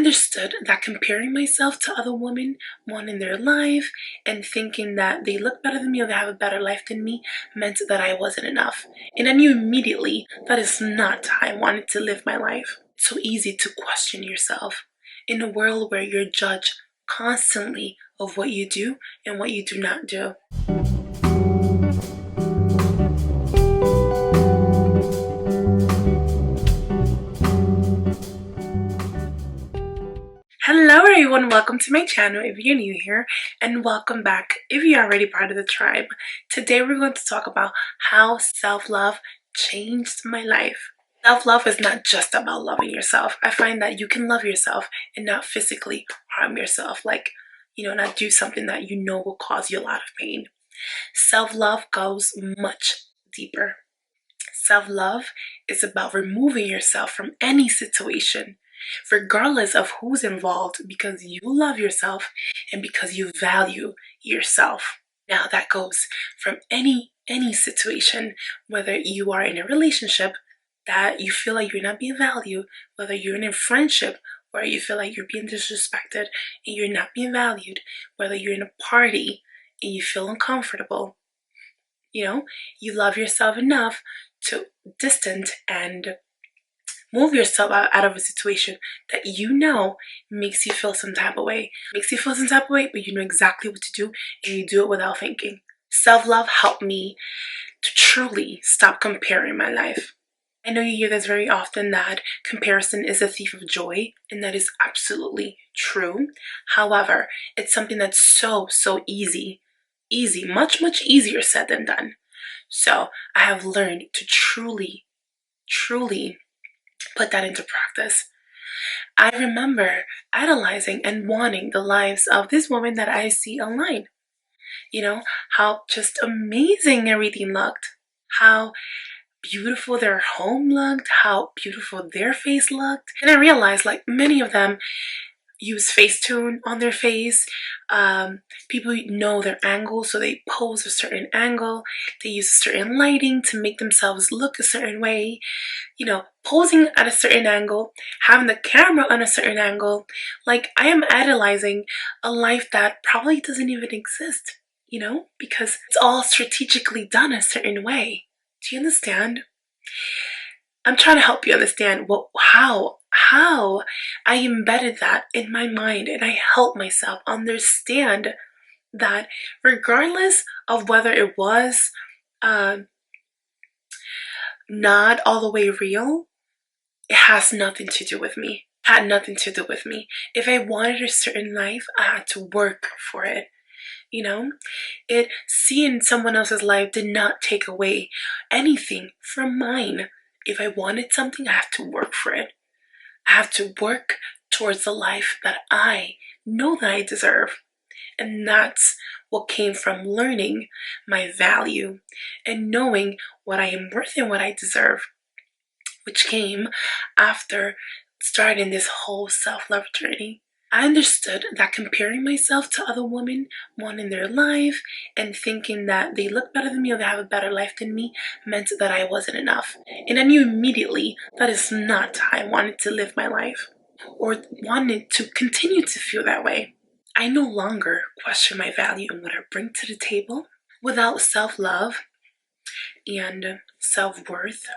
understood that comparing myself to other women wanting their life and thinking that they look better than me or they have a better life than me meant that I wasn't enough. And I knew immediately that is not how I wanted to live my life. It's so easy to question yourself in a world where you're judged constantly of what you do and what you do not do. Hello everyone, welcome to my channel if you're new here, and welcome back if you're already part of the tribe. Today we're going to talk about how self-love changed my life. Self-love is not just about loving yourself. I find that you can love yourself and not physically harm yourself, like, not do something that you know will cause you a lot of pain. Self-love goes much deeper. Self-love is about removing yourself from any situation, regardless of who's involved, because you love yourself and because you value yourself. Now that goes from any situation, whether you are in a relationship that you feel like you're not being valued, whether you're in a friendship where you feel like you're being disrespected and you're not being valued, whether you're in a party and you feel uncomfortable. You love yourself enough to distance and move yourself out of a situation that makes you feel some type of way. Makes you feel some type of way, but you know exactly what to do and you do it without thinking. Self-love helped me to truly stop comparing my life. I know you hear this very often, that comparison is a thief of joy, and that is absolutely true. However, it's something that's so easy, much easier said than done. So I have learned to truly put that into practice. I remember idolizing and wanting the lives of this woman that I see online. How just amazing everything looked, how beautiful their home looked, how beautiful their face looked. And I realized, like, many of them use Facetune on their face. People know their angle, so they pose a certain angle. They use a certain lighting to make themselves look a certain way. Posing at a certain angle, having the camera on a certain angle. Like, I am idolizing a life that probably doesn't even exist, because it's all strategically done a certain way. Do you understand? I'm trying to help you understand how I embedded that in my mind, and I help myself understand that regardless of whether it was not all the way real, it has nothing to do with me. Had nothing to do with me. If I wanted a certain life, I had to work for it. Seeing someone else's life did not take away anything from mine. If I wanted something, I have to work for it. I have to work towards the life that I know that I deserve. And that's what came from learning my value and knowing what I am worth and what I deserve, which came after starting this whole self-love journey. I understood that comparing myself to other women wanting their life and thinking that they look better than me or they have a better life than me meant that I wasn't enough. And I knew immediately that is not how I wanted to live my life or wanted to continue to feel that way. I no longer question my value and what I bring to the table. Without self-love and self-worth,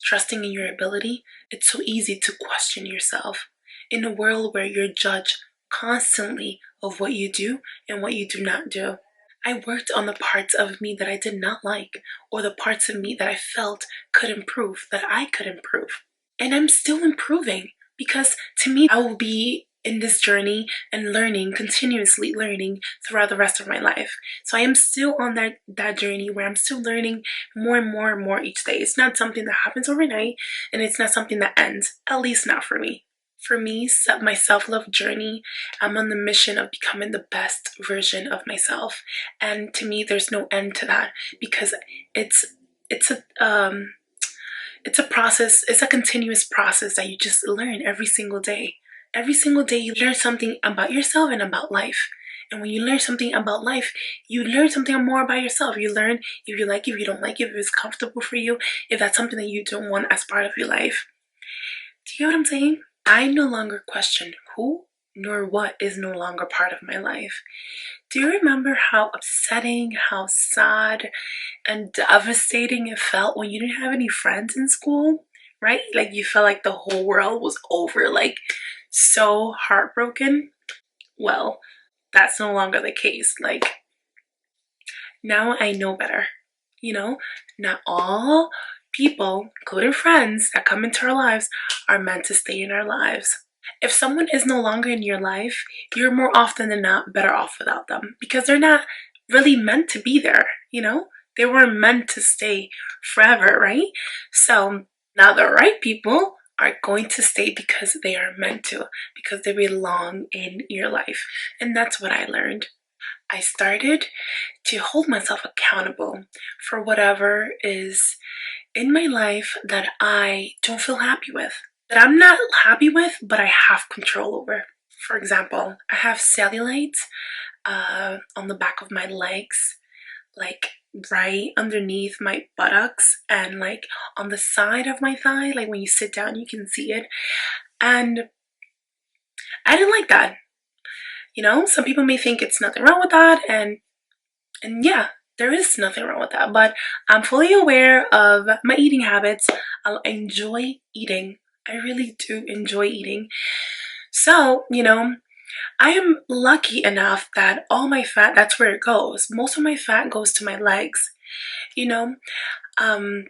trusting in your ability, it's so easy to question yourself in a world where you're judged constantly of what you do and what you do not do. I worked on the parts of me that I did not like, or the parts of me that I felt could improve, that I could improve. And I'm still improving, because to me, I will be in this journey and learning, continuously learning throughout the rest of my life. So I am still on that journey where I'm still learning more and more each day. It's not something that happens overnight, and it's not something that ends, at least not for me. For me, my self-love journey, I'm on the mission of becoming the best version of myself. And to me, there's no end to that, because it's a process. It's a continuous process that you just learn every single day. Every single day you learn something about yourself and about life. And when you learn something about life, you learn something more about yourself. You learn if you like it, if you don't like it, if it's comfortable for you, if that's something that you don't want as part of your life. Do you get what I'm saying? I no longer question who nor what is no longer part of my life. Do you remember how upsetting, how sad, and devastating it felt when you didn't have any friends in school? Right? Like you felt like the whole world was over, like so heartbroken. Well, that's no longer the case. Like now I know better. You know, not all people, including friends that come into our lives, are meant to stay in our lives. If someone is no longer in your life, you're more often than not better off without them because they're not really meant to be there, you know? They weren't meant to stay forever, right? So now the right people are going to stay because they are meant to, because they belong in your life. And that's what I learned. I started to hold myself accountable for whatever is in my life that I don't feel happy with, that I'm not happy with, but I have control over. For example, I have cellulite on the back of my legs, like right underneath my buttocks and like on the side of my thigh. Like when you sit down, you can see it. And I didn't like that. You know, some people may think it's nothing wrong with that, and yeah, there is nothing wrong with that, but I'm fully aware of my eating habits. I enjoy eating. I really do enjoy eating. So, you know, I am lucky enough that all my fat, that's where it goes. Most of my fat goes to my legs. You know, um,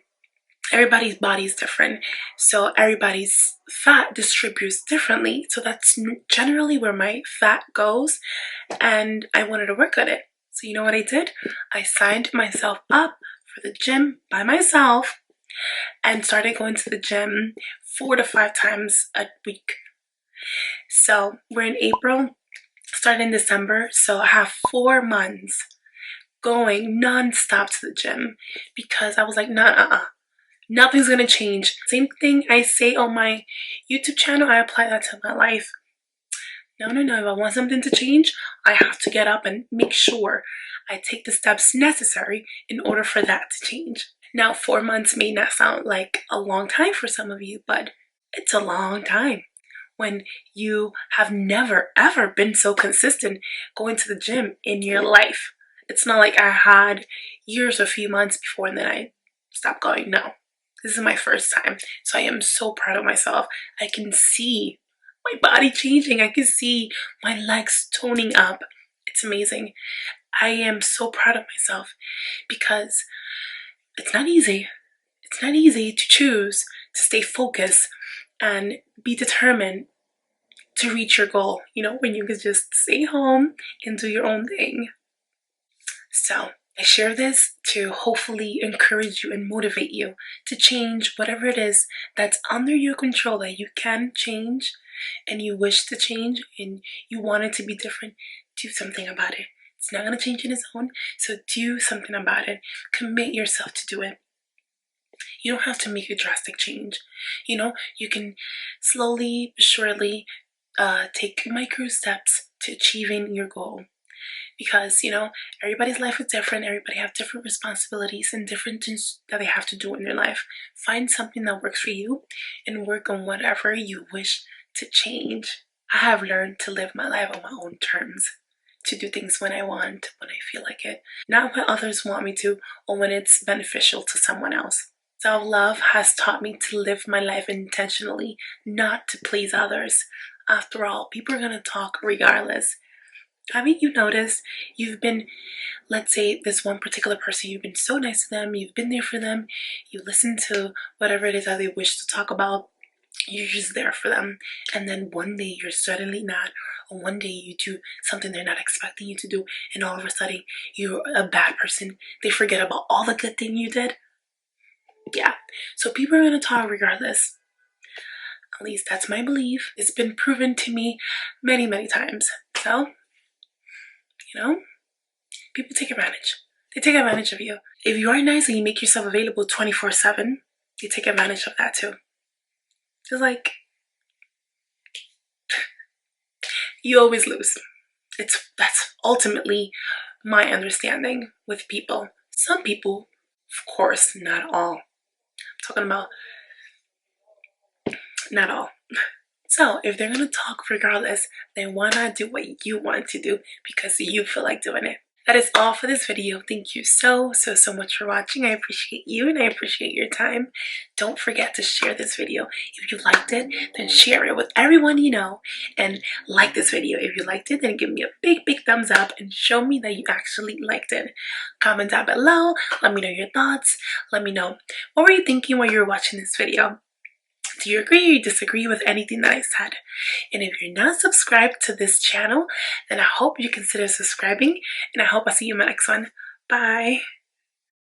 everybody's body is different. So everybody's fat distributes differently. So that's generally where my fat goes. And I wanted to work on it. So you know what I did? I signed myself up for the gym by myself and started going to the gym 4 to 5 times a week. So we're in April, started in December, so I have 4 months going non-stop to the gym because I was like, nah, nothing's gonna change. Same thing I say on my YouTube channel, I apply that to my life. No, if I want something to change, I have to get up and make sure I take the steps necessary in order for that to change. Now, 4 months may not sound like a long time for some of you, but it's a long time when you have never ever been so consistent going to the gym in your life. It's not like I had years or few months before and then I stopped going. No, this is my first time. So I am so proud of myself. I can see my body changing. I can see my legs toning up. It's amazing. I am so proud of myself because it's not easy. It's not easy to choose to stay focused and be determined to reach your goal, you know, when you can just stay home and do your own thing. So I share this to hopefully encourage you and motivate you to change whatever it is that's under your control that you can change and you wish to change and you want it to be different. Do something about it. It's not going to change on its own, so do something about it. Commit yourself to do it. You don't have to make a drastic change. You know, you can slowly but surely take micro steps to achieving your goal. Because, you know, everybody's life is different. Everybody have different responsibilities and different things that they have to do in their life. Find something that works for you and work on whatever you wish to change. I have learned to live my life on my own terms, to do things when I want, when I feel like it, not when others want me to or when it's beneficial to someone else. Self-love has taught me to live my life intentionally, not to please others. After all, people are going to talk regardless. Haven't you noticed you've been, let's say, this one particular person, you've been so nice to them, you've been there for them, you listen to whatever it is that they wish to talk about, you're just there for them, and then one day you're suddenly not, or one day you do something they're not expecting you to do, and all of a sudden you're a bad person. They forget about all the good thing you did. Yeah, so people are going to talk regardless. At least that's my belief. It's been proven to me many times. So, you know, people take advantage. They take advantage of you. If you are nice and you make yourself available 24/7, they take advantage of that too. Just like, you always lose. That's ultimately my understanding with people. Some people, of course, not all. I'm talking about not all. So if they're gonna talk regardless, then why not do what you want to do because you feel like doing it? That is all for this video. Thank you so much for watching. I appreciate you and I appreciate your time. Don't forget to share this video. If you liked it, then share it with everyone you know, and like this video. If you liked it, then give me a big thumbs up and show me that you actually liked it. Comment down below. Let me know your thoughts. Let me know, what were you thinking while you were watching this video? Do you agree or disagree with anything that I said? And if you're not subscribed to this channel, then I hope you consider subscribing, and I hope I see you in my next one. Bye.